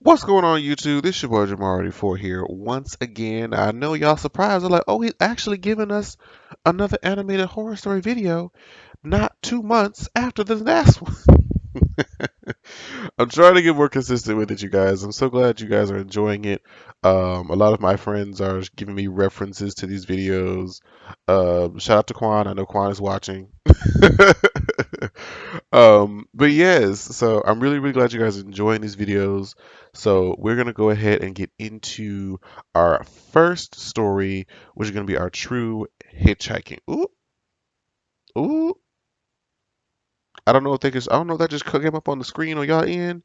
What's going on, YouTube? This your boy Jamari84 here once again. I know y'all surprised. They're like, oh, he's actually giving us another animated horror story video not 2 months after the last one. I'm trying to get more consistent with it, you guys. I'm so glad you guys are enjoying it. A lot of my friends are giving me references to these videos. Shout out to Quan. I know Quan is watching. But yes, so I'm really, really glad you guys are enjoying these videos. So we're gonna go ahead and get into our first story, which is gonna be our true hitchhiking. Ooh, ooh. I don't know if that just came up on the screen on y'all end.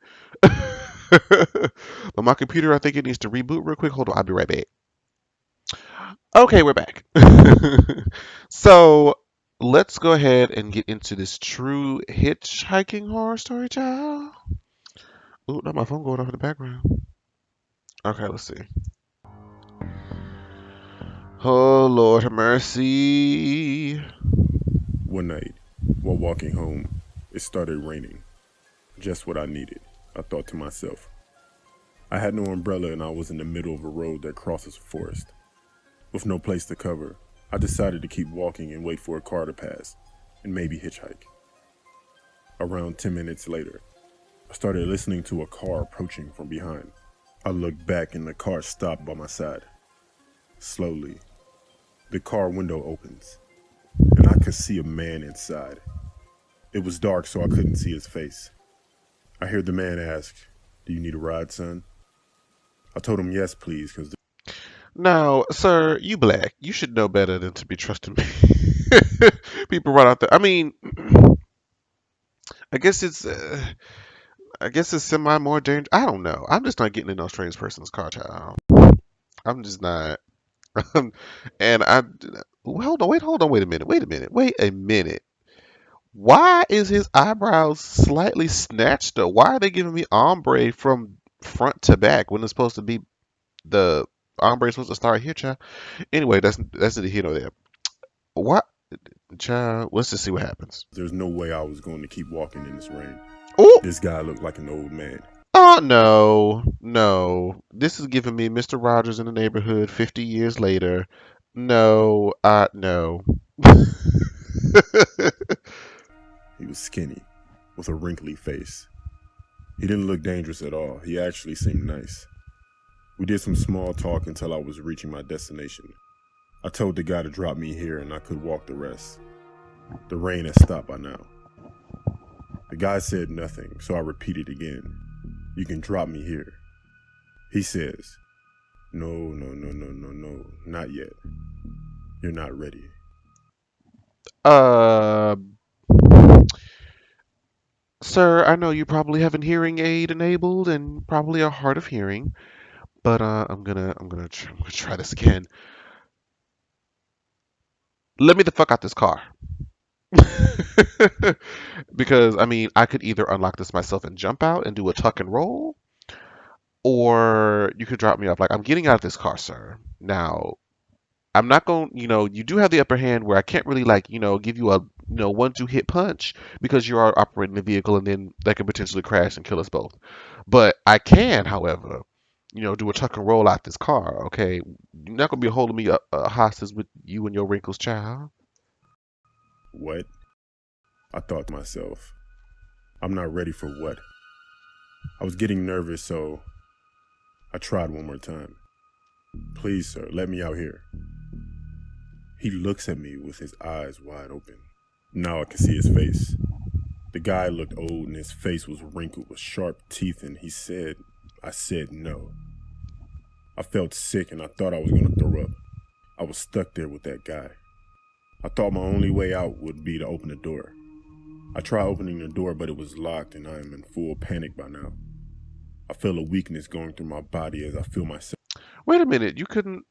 But my computer, I think it needs to reboot real quick. Hold on, I'll be right back. Okay, we're back. So let's go ahead and get into this true hitchhiking horror story, child. Ooh, not my phone going off in the background. Okay, let's see. Oh, Lord have mercy. One night, while walking home, it started raining. Just what I needed, I thought to myself. I had no umbrella and I was in the middle of a road that crosses a forest. With no place to cover, I decided to keep walking and wait for a car to pass, and maybe hitchhike. Around 10 minutes later, I started listening to a car approaching from behind. I looked back and the car stopped by my side. Slowly, the car window opens, and I could see a man inside. It was dark, so I couldn't see his face. I heard the man ask, "Do you need a ride, son?" I told him yes, please, because Now, sir, you black. You should know better than to be trusting me. People right out there. I mean, I guess it's, uh, I guess it's semi more dangerous. I don't know. I'm just not getting in no strange person's car, child. I'm just not. And hold on, wait a minute, wait a minute. Why is his eyebrows slightly snatched up? Why are they giving me ombre from front to back when it's supposed to be the ombre is supposed to start here, child? Anyway, that's the here nor there. What, child? Let's just see what happens. there's no way I was going to keep walking in this rain. Oh, This guy looked like an old man. oh no, no. This is giving me Mr. Rogers in the Neighborhood 50 years later. No, no. He was skinny, with a wrinkly face. He didn't look dangerous at all. He actually seemed nice. We did some small talk until I was reaching my destination. I told the guy to drop me here and I could walk the rest. The rain had stopped by now. The guy said nothing, so I repeated again. "You can drop me here." He says, "No, no, no, no, no, no, not yet. You're not ready." Uh, Sir, I know you probably have a hearing aid enabled and probably are hard of hearing, but I'm gonna try this again. Let me the fuck out this car. Because I mean, I could either unlock this myself and jump out and do a tuck and roll, or you could drop me off. Like, I'm getting out of this car, sir. Now, I'm not going, you do have the upper hand where I can't really, like, give you a, 1-2 hit punch because you are operating the vehicle and then that could potentially crash and kill us both. But I can, however, do a tuck and roll out this car, okay? You're not going to be holding me hostage with you and your wrinkles, child. What? I thought to myself, I'm not ready for what? I was getting nervous, so I tried one more time. "Please, sir, let me out here." He looks at me with his eyes wide open. Now I can see his face. The guy looked old and his face was wrinkled with sharp teeth, and I said no. I felt sick and I thought I was going to throw up. I was stuck there with that guy. I thought my only way out would be to open the door. I tried opening the door, but it was locked and I am in full panic by now. I feel a weakness going through my body as I feel myself Wait a minute, you couldn't.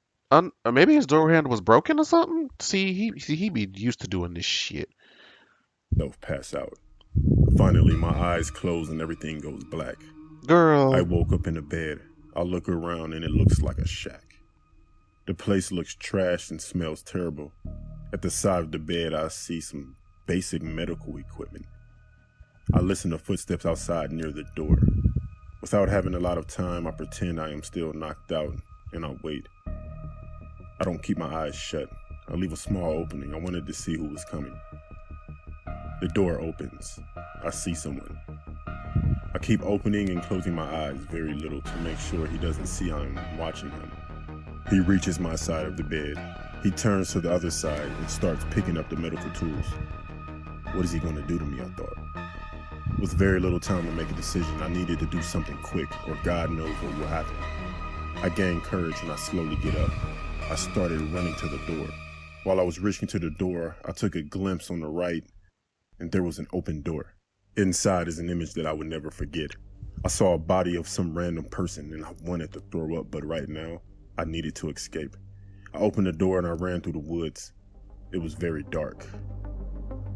Maybe his door handle was broken or something. He be used to doing this shit. pass out. Finally, my eyes close and everything goes black. I Girl, woke up in the bed. I look around and it looks like a shack. The place looks trashed and smells terrible. At the side of the bed, I see some basic medical equipment. I listen to footsteps outside near the door. Without having a lot of time, I pretend I am still knocked out and I wait. I don't keep my eyes shut. I leave a small opening. I wanted to see who was coming. The door opens. I see someone. I keep opening and closing my eyes very little to make sure he doesn't see I'm watching him. He reaches my side of the bed. He turns to the other side and starts picking up the medical tools. What is he going to do to me, I thought. With very little time to make a decision, I needed to do something quick, or God knows what will happen. I gained courage and I slowly get up. I started running to the door. While I was reaching to the door, I took a glimpse on the right, and there was an open door. Inside is an image that I would never forget. I saw a body of some random person, and I wanted to throw up, but right now, I needed to escape. I opened the door and I ran through the woods. It was very dark.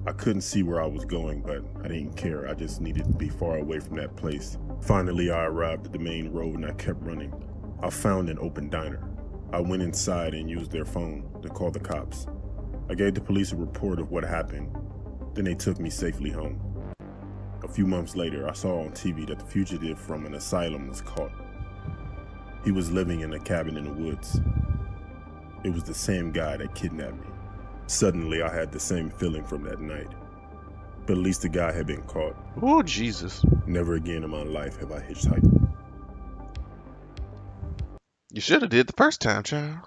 I couldn't see where I was going, but I didn't care. I just needed to be far away from that place. Finally, I arrived at the main road and I kept running. I found an open diner. I went inside and used their phone to call the cops. I gave the police a report of what happened. Then they took me safely home. A few months later, I saw on TV that the fugitive from an asylum was caught. He was living in a cabin in the woods. It was the same guy that kidnapped me. Suddenly, I had the same feeling from that night. But at least the guy had been caught. Oh, Jesus. Never again in my life have I hitchhiked. You should have did the first time, child.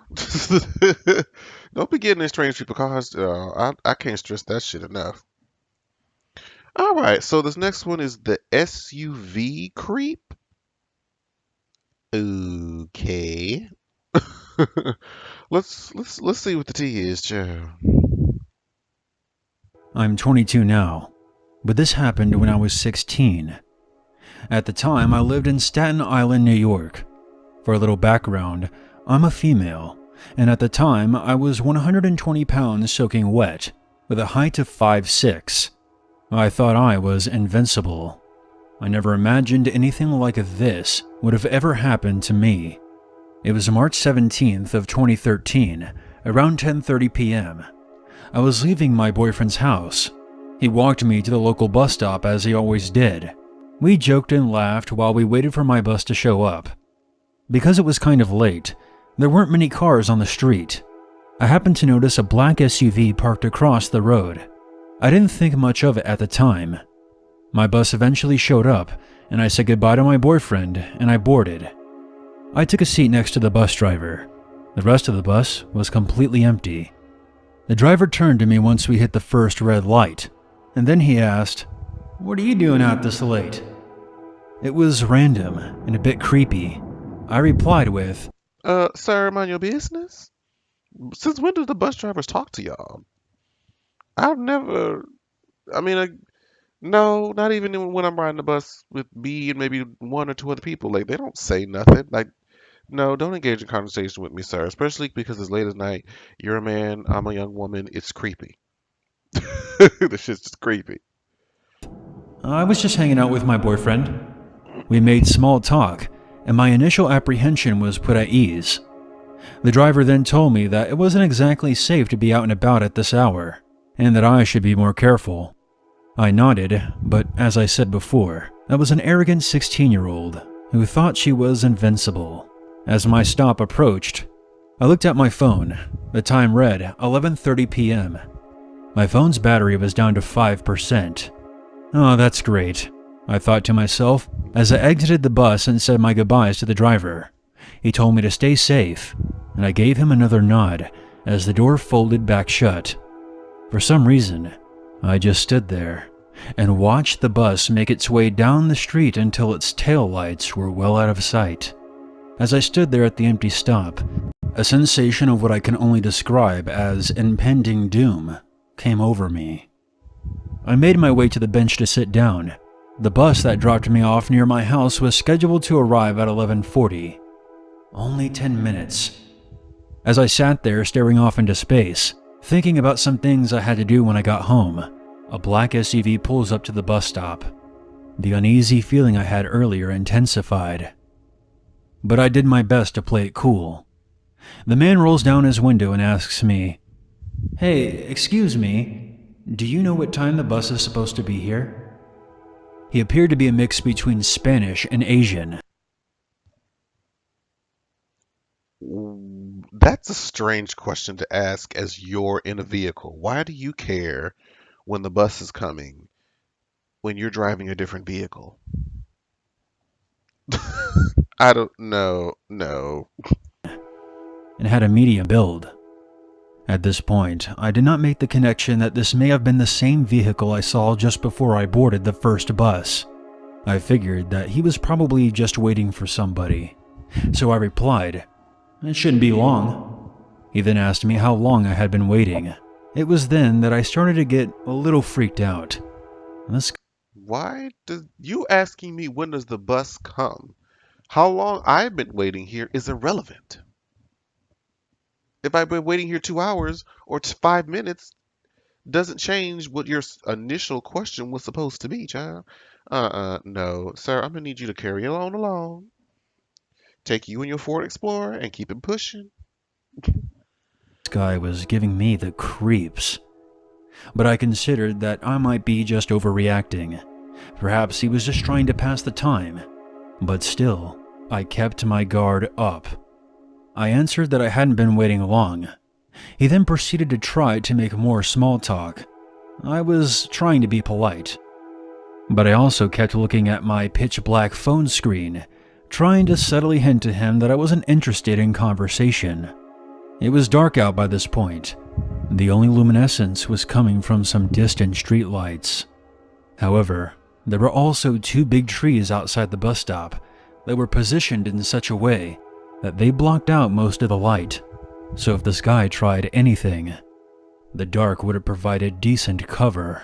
Don't be getting in strange people cars. I can't stress that shit enough. All right, so this next one is the SUV creep. Okay. let's see what the tea is, child. I'm 22 now, but this happened when I was 16. At the time, I lived in Staten Island, New York. For a little background, I'm a female, and at the time, I was 120 pounds soaking wet, with a height of 5'6". I thought I was invincible. I never imagined anything like this would have ever happened to me. It was March 17th of 2013, around 10:30 p.m. I was leaving my boyfriend's house. He walked me to the local bus stop as he always did. We joked and laughed while we waited for my bus to show up. Because it was kind of late, there weren't many cars on the street. I happened to notice a black SUV parked across the road. I didn't think much of it at the time. My bus eventually showed up, and I said goodbye to my boyfriend, and I boarded. I took a seat next to the bus driver. The rest of the bus was completely empty. The driver turned to me once we hit the first red light, and then he asked, "What are you doing out this late?" It was random and a bit creepy. I replied with, Sir, mind your business? Since when do the bus drivers talk to y'all? I've never, I mean, no, not even when I'm riding the bus with B and maybe one or two other people. Like, they don't say nothing. Like, no, don't engage in conversation with me, sir. Especially because it's late at night. You're a man, I'm a young woman. It's creepy. This shit's just creepy. "I was just hanging out with my boyfriend." We made small talk, and my initial apprehension was put at ease. The driver then told me that it wasn't exactly safe to be out and about at this hour, and that I should be more careful. I nodded, but as I said before, I was an arrogant 16-year-old who thought she was invincible. As my stop approached, I looked at my phone. The time read 11:30 p.m. My phone's battery was down to 5%. Oh, that's great, I thought to myself as I exited the bus and said my goodbyes to the driver. He told me to stay safe, and I gave him another nod as the door folded back shut. For some reason, I just stood there and watched the bus make its way down the street until its taillights were well out of sight. As I stood there at the empty stop, a sensation of what I can only describe as impending doom came over me. I made my way to the bench to sit down. The bus that dropped me off near my house was scheduled to arrive at 11:40. Only 10 minutes. As I sat there staring off into space, thinking about some things I had to do when I got home, a black SUV pulls up to the bus stop. The uneasy feeling I had earlier intensified. But I did my best to play it cool. The man rolls down his window and asks me, "Hey, excuse me, do you know what time the bus is supposed to be here?" He appeared to be a mix between Spanish and Asian. That's a strange question to ask as you're in a vehicle. Why do you care when the bus is coming when you're driving a different vehicle? I don't know. No. And had a medium build. At this point, I did not make the connection that this may have been the same vehicle I saw just before I boarded the first bus. I figured that he was probably just waiting for somebody. So I replied, "It shouldn't be long." He then asked me how long I had been waiting. It was then that I started to get a little freaked out. This Why does you asking me when does the bus come? How long I've been waiting here is irrelevant. If I've been waiting here 2 hours or 5 minutes, doesn't change what your initial question was supposed to be, child. No, sir. I'm gonna need you to carry on along. Take you and your Ford Explorer and keep it pushing. guy was giving me the creeps. But I considered that I might be just overreacting. Perhaps he was just trying to pass the time. But still, I kept my guard up. I answered that I hadn't been waiting long. He then proceeded to try to make more small talk. I was trying to be polite. But I also kept looking at my pitch-black phone screen, trying to subtly hint to him that I wasn't interested in conversation. It was dark out by this point. The only luminescence was coming from some distant streetlights. However, there were also two big trees outside the bus stop that were positioned in such a way that they blocked out most of the light. So if this guy tried anything, the dark would have provided decent cover.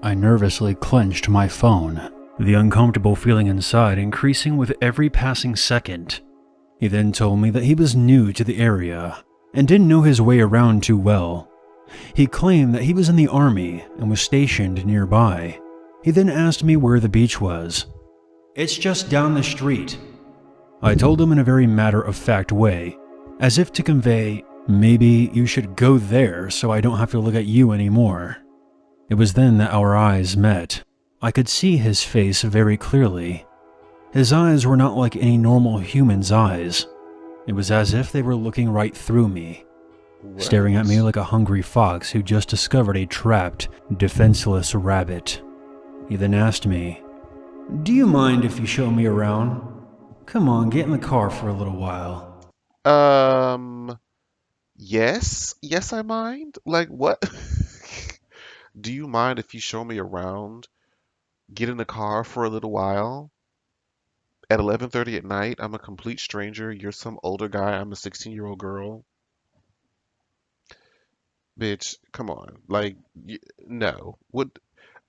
I nervously clenched my phone, the uncomfortable feeling inside increasing with every passing second. He then told me that he was new to the area and didn't know his way around too well. He claimed that he was in the army and was stationed nearby. He then asked me where the beach was. "It's just down the street." I told him in a very matter-of-fact way, as if to convey, maybe you should go there so I don't have to look at you anymore. It was then that our eyes met. I could see his face very clearly. His eyes were not like any normal human's eyes. It was as if they were looking right through me, staring at me like a hungry fox who just discovered a trapped, defenseless rabbit. He then asked me, "Do you mind if you show me around? Come on, get in the car for a little while." Yes. Yes, I mind. Like, what? Do you mind if you show me around? Get in the car for a little while? At 11:30 at night, I'm a complete stranger. You're some older guy. I'm a 16-year-old girl. Bitch, come on. Like, no. What?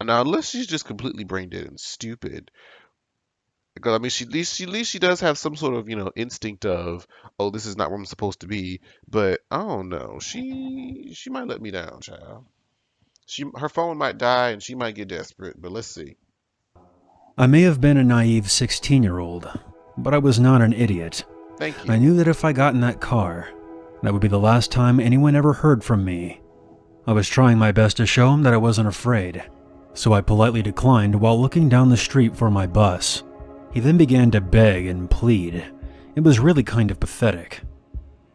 Now, unless she's just completely brain dead and stupid. Because I mean, at least she does have some sort of instinct of, oh, this is not where I'm supposed to be. But I don't know. She might let me down, child. Her phone might die and she might get desperate. But let's see. I may have been a naive 16-year-old, but I was not an idiot. Thank I you. knew that if I got in that car, that would be the last time anyone ever heard from me. I was trying my best to show him that I wasn't afraid, so I politely declined while looking down the street for my bus. He then began to beg and plead. It was really kind of pathetic.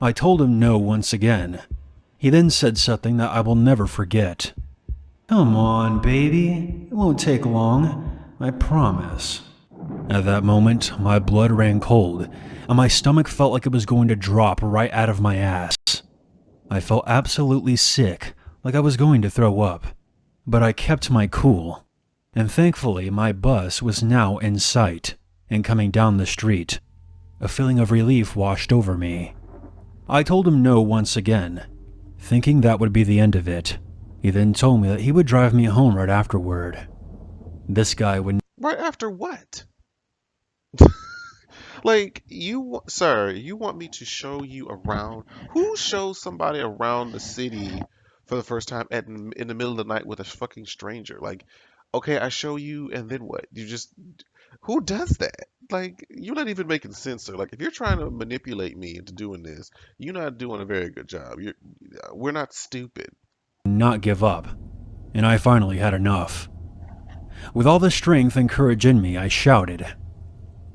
I told him no once again. He then said something that I will never forget. "Come on, baby. It won't take long. I promise." At that moment, my blood ran cold, and my stomach felt like it was going to drop right out of my ass. I felt absolutely sick, like I was going to throw up. But I kept my cool, and thankfully my bus was now in sight and coming down the street. A feeling of relief washed over me. I told him no once again, thinking that would be the end of it. He then told me that he would drive me home right afterward. This guy would Right after what? Like, sir, you want me to show you around? Who shows somebody around the city for the first time in the middle of the night with a fucking stranger? Like, okay, I show you, and then what? Who does that? Like, you're not even making sense, sir. Like, if you're trying to manipulate me into doing this, you're not doing a very good job. We're not stupid. not give up, and I finally had enough. With all the strength and courage in me, I shouted,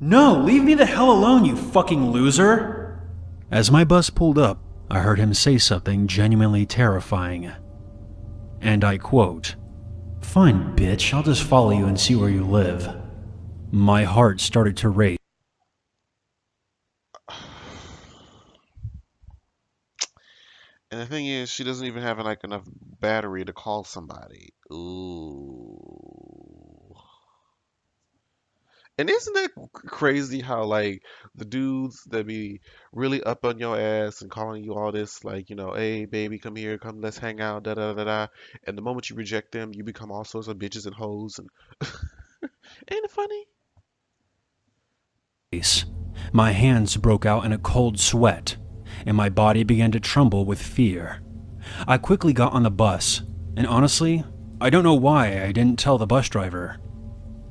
"No, leave me the hell alone, you fucking loser!" As my bus pulled up, I heard him say something genuinely terrifying. And I quote, "Fine, bitch, I'll just follow you and see where you live." My heart started to race. And the thing is, she doesn't even have like enough battery to call somebody. Ooh. And isn't that crazy how like the dudes that be really up on your ass and calling you all this like, hey baby, come here, come let's hang out, da da da da. And the moment you reject them, you become all sorts of bitches and hoes and ain't it funny? My hands broke out in a cold sweat, and my body began to tremble with fear. I quickly got on the bus, and honestly, I don't know why I didn't tell the bus driver.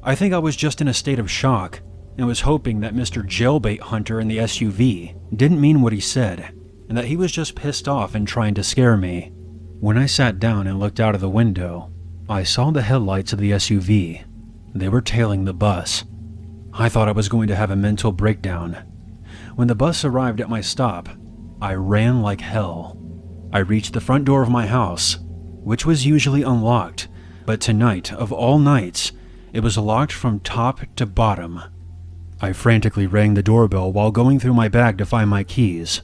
I think I was just in a state of shock and was hoping that Mr. Jailbait Hunter in the SUV didn't mean what he said, and that he was just pissed off and trying to scare me. When I sat down and looked out of the window, I saw the headlights of the SUV. They were tailing the bus. I thought I was going to have a mental breakdown. When the bus arrived at my stop, I ran like hell. I reached the front door of my house, which was usually unlocked, but tonight, of all nights, it was locked from top to bottom. I frantically rang the doorbell while going through my bag to find my keys.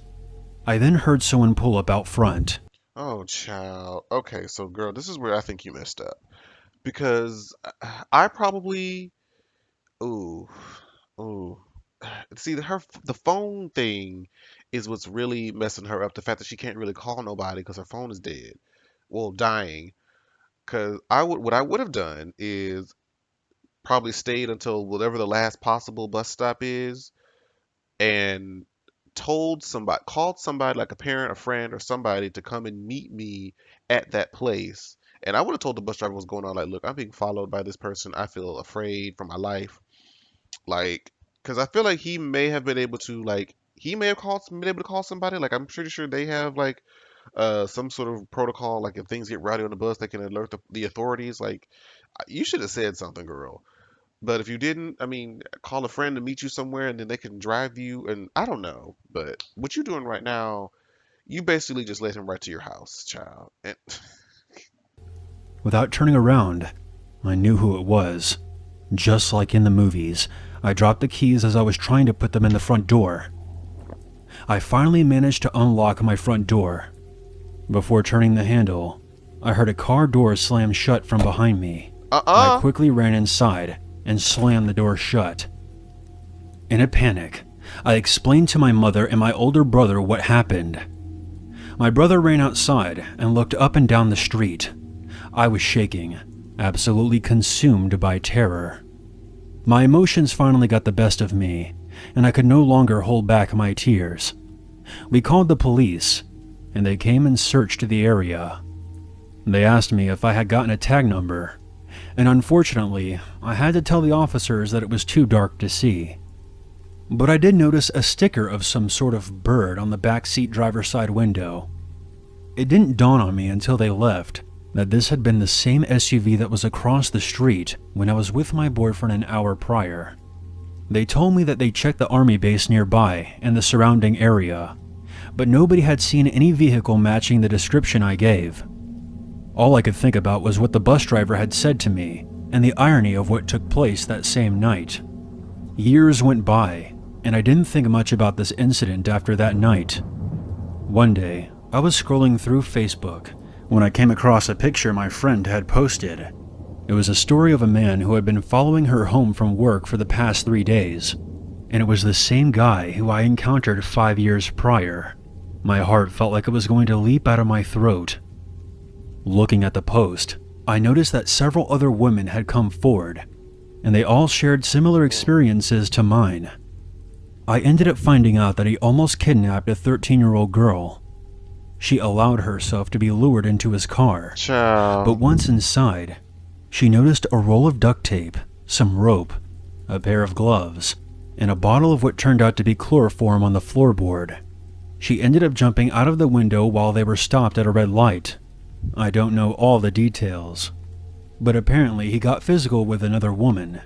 I then heard someone pull up out front. Oh, child. Okay, so girl, this is where I think you messed up. Because I probably, ooh, ooh. See, the phone thing is what's really messing her up. The fact that she can't really call nobody because her phone is dead. Well, dying. Because what I would have done is probably stayed until whatever the last possible bus stop is and called somebody like a parent, a friend, or somebody to come and meet me at that place. And I would have told the bus driver what's going on. Like, look, I'm being followed by this person. I feel afraid for my life. Like, because I feel like he may have been able to, like, he may have been able to call somebody. Like, I'm pretty sure they have, like, some sort of protocol. Like, if things get rowdy on the bus, they can alert the authorities. Like, you should have said something, girl. But if you didn't, I mean, call a friend to meet you somewhere and then they can drive you. And I don't know. But what you're doing right now, you basically just let him right to your house, child. And Without turning around, I knew who it was. Just like in the movies, I dropped the keys as I was trying to put them in the front door. I finally managed to unlock my front door. Before turning the handle, I heard a car door slam shut from behind me. I quickly ran inside and slammed the door shut. In a panic, I explained to my mother and my older brother what happened. My brother ran outside and looked up and down the street. I was shaking, absolutely consumed by terror. My emotions finally got the best of me, and I could no longer hold back my tears. We called the police, and they came and searched the area. They asked me if I had gotten a tag number, and unfortunately, I had to tell the officers that it was too dark to see. But I did notice a sticker of some sort of bird on the backseat driver's side window. It didn't dawn on me until they left that this had been the same SUV that was across the street when I was with my boyfriend an hour prior. They told me that they checked the army base nearby and the surrounding area, but nobody had seen any vehicle matching the description I gave. All I could think about was what the bus driver had said to me and the irony of what took place that same night. Years went by, and I didn't think much about this incident after that night. One day, I was scrolling through Facebook when I came across a picture my friend had posted. It was a story of a man who had been following her home from work for the past 3 days, and it was the same guy who I encountered 5 years prior. My heart felt like it was going to leap out of my throat. Looking at the post, I noticed that several other women had come forward, and they all shared similar experiences to mine. I ended up finding out that he almost kidnapped a 13-year-old girl. She allowed herself to be lured into his car, child. but once inside, she noticed a roll of duct tape, some rope, a pair of gloves, and a bottle of what turned out to be chloroform on the floorboard. She ended up jumping out of the window while they were stopped at a red light. I don't know all the details. But apparently he got physical with another woman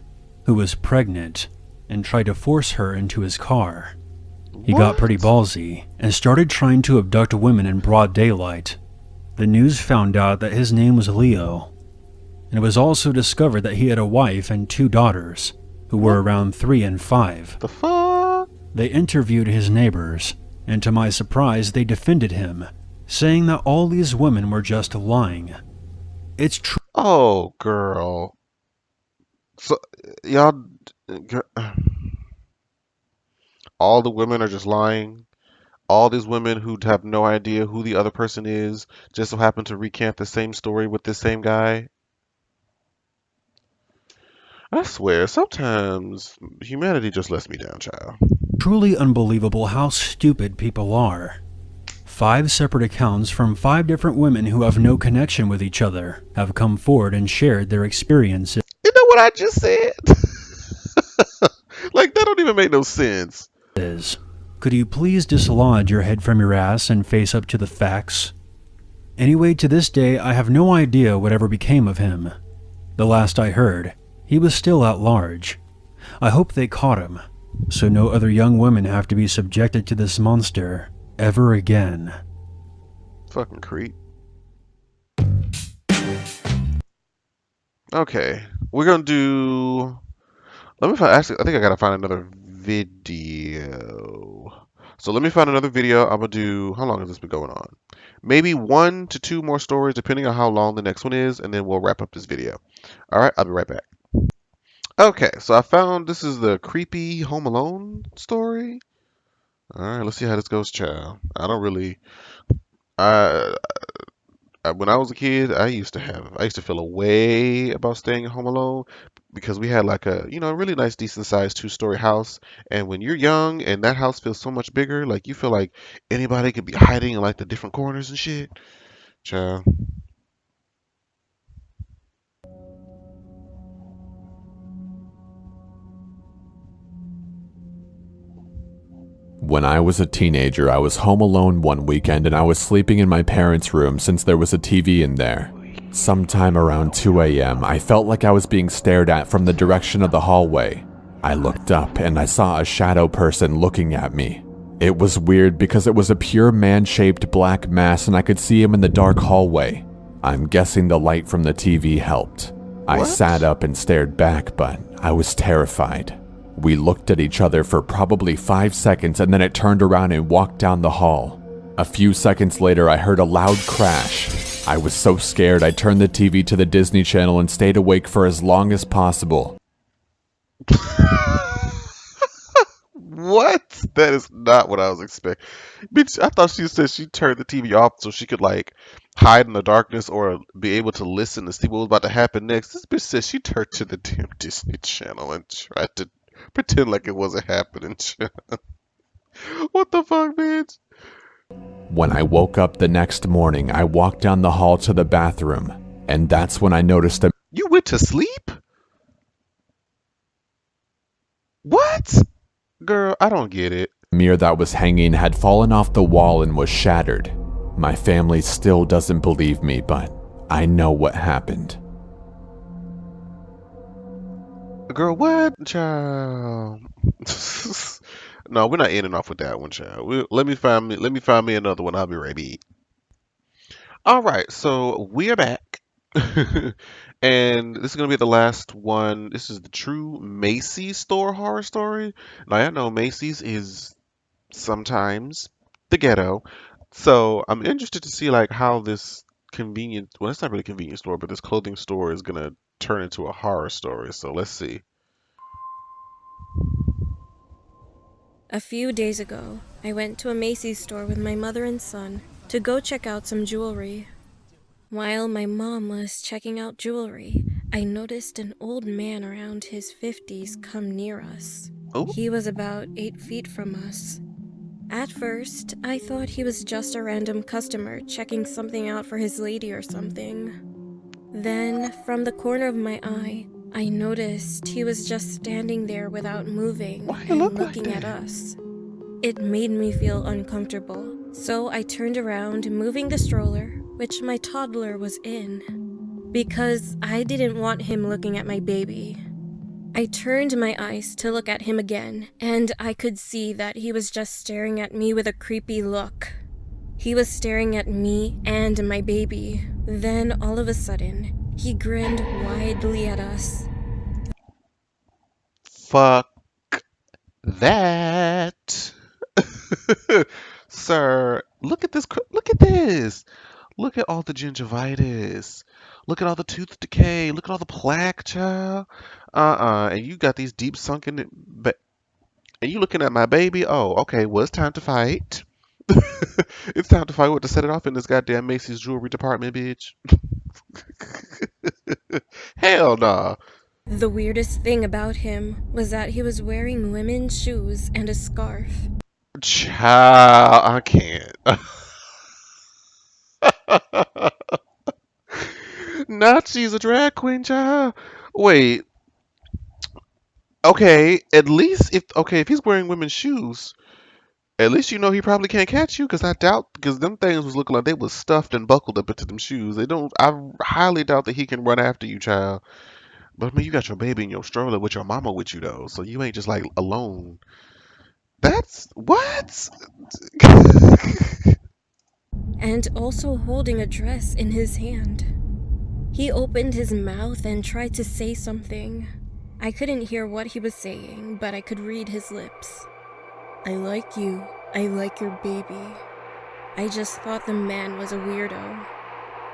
who was pregnant and tried to force her into his car. He got pretty What? ballsy and started trying to abduct women in broad daylight. The news found out that his name was Leo, and it was also discovered that he had a wife and 2 daughters who were around 3 and 5. The fuck? They interviewed his neighbors, and to my surprise, they defended him, saying that all these women were just lying. It's true. Oh, girl. So, y'all, gir- all the women are just lying. All these women who have no idea who the other person is just so happen to recant the same story with this same guy. I swear, sometimes humanity just lets me down, child. Truly unbelievable how stupid people are. 5 separate accounts from 5 different women who have no connection with each other have come forward and shared their experiences. You know what I just said? Like, that don't even make no sense. Could you please dislodge your head from your ass and face up to the facts? Anyway, to this day, I have no idea whatever became of him. The last I heard, he was still at large. I hope they caught him, so no other young women have to be subjected to this monster ever again. Fucking creep. Okay, we're gonna do. Let me find. Actually, I think I gotta find another video. So let me find another video. I'm gonna do. How long has this been going on? Maybe 1 to 2 more stories, depending on how long the next one is, and then we'll wrap up this video. All right, I'll be right back. Okay, so I found this is the creepy Home Alone story. All right, let's see how this goes, child. I don't really. I when I was a kid, I used to feel a way about staying home alone because we had like a, really nice, decent sized 2-story house. And when you're young and that house feels so much bigger, like you feel like anybody could be hiding in like the different corners and shit. Child. When I was a teenager, I was home alone one weekend and I was sleeping in my parents' room since there was a TV in there. Sometime around 2 a.m., I felt like I was being stared at from the direction of the hallway. I looked up and I saw a shadow person looking at me. It was weird because it was a pure man-shaped black mass and I could see him in the dark hallway. I'm guessing the light from the TV helped. I What? sat up and stared back, but I was terrified. We looked at each other for probably 5 seconds and then it turned around and walked down the hall. A few seconds later, I heard a loud crash. I was so scared I turned the TV to the Disney Channel and stayed awake for as long as possible. What? That is not what I was expecting. Bitch, I thought she said she turned the TV off so she could like hide in the darkness or be able to listen to see what was about to happen next. This bitch said she turned to the damn Disney Channel and tried to pretend like it wasn't happening. What the fuck, bitch? When I woke up the next morning, I walked down the hall to the bathroom, and that's when I noticed a You went to sleep? What? Girl, I don't get it. mirror that was hanging had fallen off the wall and was shattered. My family still doesn't believe me, but I know what happened. Girl, what? Child. No, we're not ending off with that one, child. Let me find me another one. I'll be right back. All right, so we are back. And this is gonna be the last one. This is the true Macy's store horror story. Now I know Macy's is sometimes the ghetto. So I'm interested to see like how this it's not really a convenience store, but this clothing store is gonna turn into a horror story. So let's see. A few days ago, I went to a Macy's store with my mother and son to go check out some jewelry. While my mom was checking out jewelry, I noticed an old man around his 50s come near us. Oh, He was about 8 feet from us. At first, I thought he was just a random customer checking something out for his lady or something. Then, from the corner of my eye, I noticed he was just standing there without moving why you and look like looking at that? us. It made me feel uncomfortable, so I turned around, moving the stroller, which my toddler was in. because I didn't want him looking at my baby. I turned my eyes to look at him again, and I could see that he was just staring at me with a creepy look. He was staring at me and my baby. Then, all of a sudden, he grinned widely at us. Fuck that. Sir, look at this. Look at this. Look at all the gingivitis. Look at all the tooth decay. Look at all the plaque, child. And you got these deep sunken. And you looking at my baby? Oh, okay. Well, it's time to fight. It's time to fight. What to set it off in this goddamn Macy's jewelry department, bitch? Hell nah. The weirdest thing about him was that he was wearing women's shoes and a scarf. Child, I can't. Not she's a drag queen, child. Wait. Okay, at least if he's wearing women's shoes, at least you know he probably can't catch you, because I doubt, because them things was looking like they was stuffed and buckled up into them shoes. They don't. I highly doubt that he can run after you, child. But I mean, you got your baby in your stroller with your mama with you though, so you ain't just like alone. That's what? And also holding a dress in his hand. He opened his mouth and tried to say something. I couldn't hear what he was saying, but I could read his lips. I like you. I like your baby. I just thought the man was a weirdo.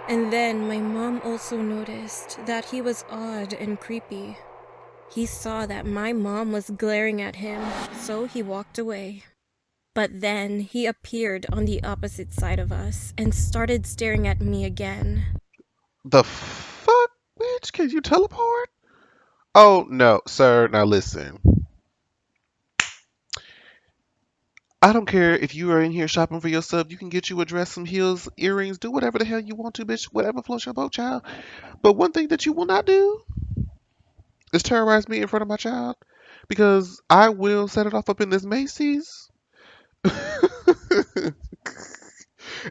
And then my mom also noticed that he was odd and creepy. He saw that my mom was glaring at him, so he walked away. But then he appeared on the opposite side of us and started staring at me again. The fuck, bitch? Can you teleport? Oh no, sir. Now listen. I don't care if you are in here shopping for yourself. You can get you a dress, some heels, earrings, do whatever the hell you want to, bitch. Whatever floats your boat, child. But one thing that you will not do is terrorize me in front of my child, because I will set it off up in this Macy's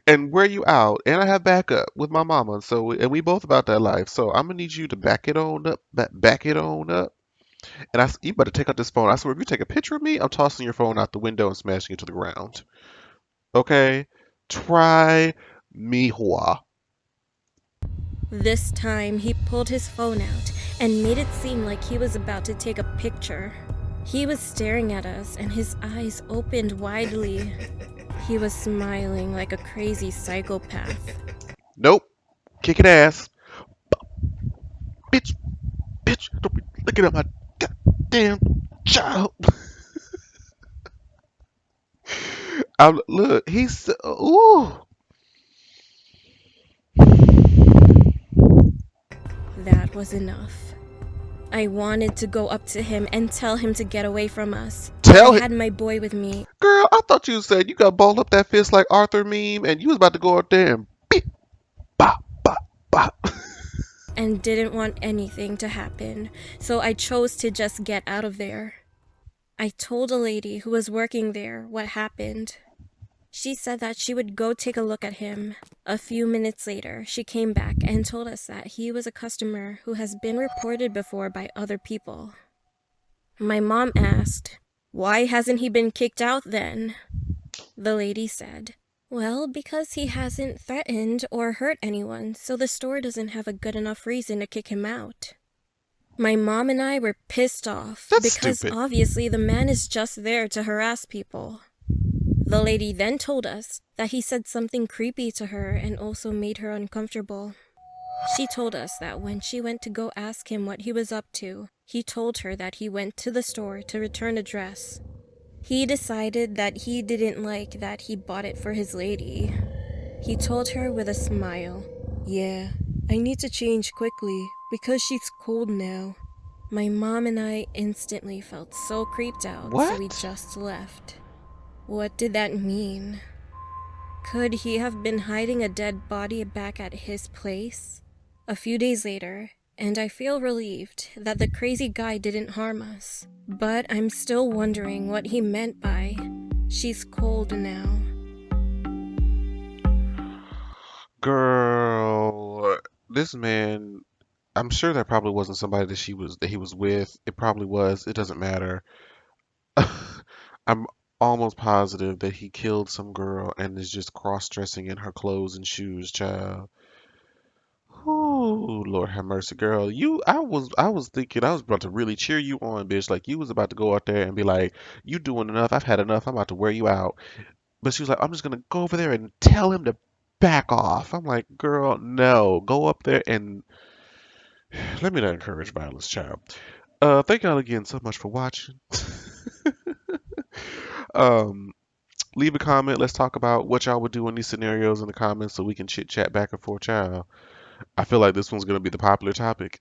and wear you out. And I have backup with my mama, so and we both about that life. So I'm gonna need you to back it on up, back it on up. And you better take out this phone. I swear, if you take a picture of me, I'm tossing your phone out the window and smashing it to the ground. Okay? Try me, Hua. This time, he pulled his phone out and made it seem like he was about to take a picture. He was staring at us and his eyes opened widely. He was smiling like a crazy psychopath. Nope. Kicking ass. Bitch. Bitch. Don't be looking at my goddamn child. Look, he's. Ooh. That was enough. I wanted to go up to him and tell him to get away from us. Tell I him. had my boy with me. Girl, I thought you said you got balled up that fist like Arthur meme and you was about to go out there and beep, bop, bop, bop. And didn't want anything to happen, so I chose to just get out of there. I told a lady who was working there what happened. She said that she would go take a look at him. A few minutes later, she came back and told us that he was a customer who has been reported before by other people. My mom asked, "Why hasn't he been kicked out then?" The lady said, "Well, because he hasn't threatened or hurt anyone, so the store doesn't have a good enough reason to kick him out." My mom and I were pissed off That's because stupid. obviously the man is just there to harass people. The lady then told us that he said something creepy to her and also made her uncomfortable. She told us that when she went to go ask him what he was up to, he told her that he went to the store to return a dress. He decided that he didn't like that he bought it for his lady. He told her with a smile, "Yeah, I need to change quickly because she's cold now." My mom and I instantly felt so creeped out, so we What? just left. What did that mean? Could he have been hiding a dead body back at his place? A few days later, and I feel relieved that the crazy guy didn't harm us. But I'm still wondering what he meant by, "She's cold now." Girl, this man, I'm sure that probably wasn't somebody that he was with. It probably was. It doesn't matter. I'm almost positive that he killed some girl and is just cross-dressing in her clothes and shoes, child. Oh, Lord have mercy, girl. I was thinking I was about to really cheer you on, bitch. Like you was about to go out there and be like, "You doing enough? I've had enough. I'm about to wear you out." But she was like, "I'm just gonna go over there and tell him to back off." I'm like, "Girl, no. Go up there and let me not encourage violence, child." Thank y'all again so much for watching. Um, leave a comment. Let's talk about what y'all would do in these scenarios in the comments so we can chit chat back and forth, child. I feel like this one's gonna be the popular topic,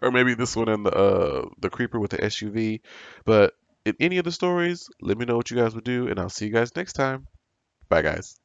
or maybe this one and the creeper with the SUV. But in any of the stories, let me know what you guys would do, and I'll see you guys next time. Bye, guys.